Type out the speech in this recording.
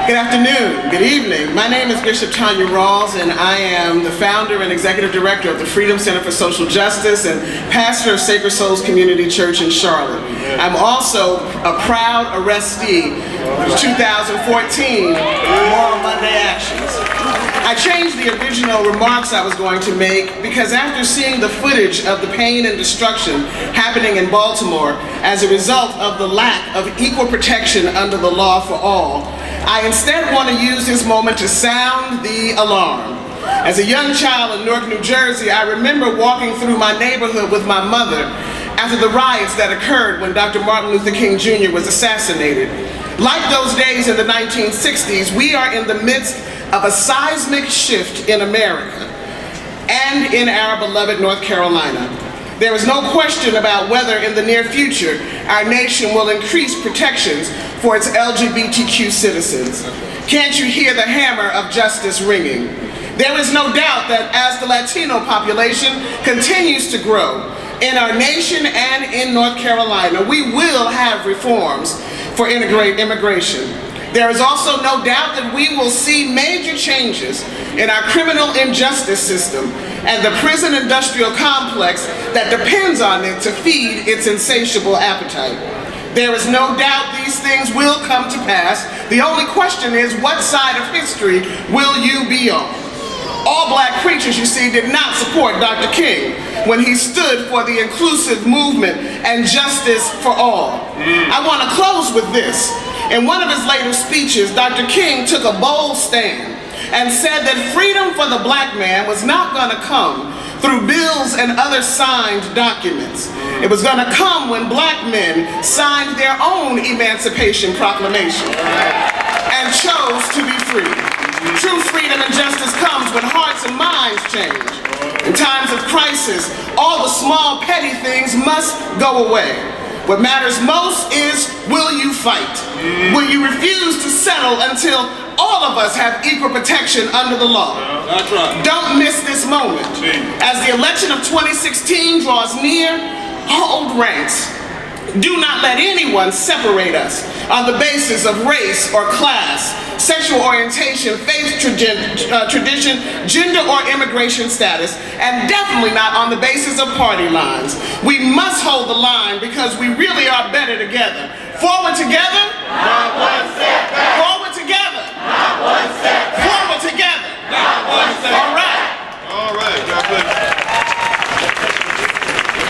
Good afternoon, good evening. My name is Bishop Tonyia Rawls, and I am the founder and executive director of the Freedom Center for Social Justice and pastor of Sacred Souls Community Church in Charlotte. I'm also a proud arrestee of 2014 Moral Monday Actions. I changed the original remarks I was going to make because after seeing the footage of the pain and destruction happening in Baltimore as a result of the lack of equal protection under the law for all, I instead want to use this moment to sound the alarm. As a young child in Newark, New Jersey, I remember walking through my neighborhood with my mother after the riots that occurred when Dr. Martin Luther King Jr. was assassinated. Like those days in the 1960s, we are in the midst of a seismic shift in America and in our beloved North Carolina. There is no question about whether in the near future our nation will increase protections for its LGBTQ citizens. Can't you hear the hammer of justice ringing? There is no doubt that as the Latino population continues to grow in our nation and in North Carolina, we will have reforms for immigration. There is also no doubt that we will see major changes in our criminal injustice system and the prison industrial complex that depends on it to feed its insatiable appetite. There is no doubt these things will come to pass. The only question is, what side of history will you be on? All black preachers, you see, did not support Dr. King when he stood for the inclusive movement and justice for all. I want to close with this. In one of his later speeches, Dr. King took a bold stand and said that freedom for the black man was not going to come through bills and other signed documents. It was going to come when black men signed their own Emancipation Proclamation and chose to be free. True freedom and justice comes when hearts and minds change. In times of crisis, all the small petty things must go away. What matters most is, will you fight? Will you refuse to settle until all of us have equal protection under the law? That's right. Don't miss this moment. As the election of 2016 draws near, hold ranks. Do not let anyone separate us on the basis of race or class, sexual orientation, faith, tradition, gender, or immigration status, and definitely not on the basis of party lines. We must hold the line because we really are better together. Forward together, not one step.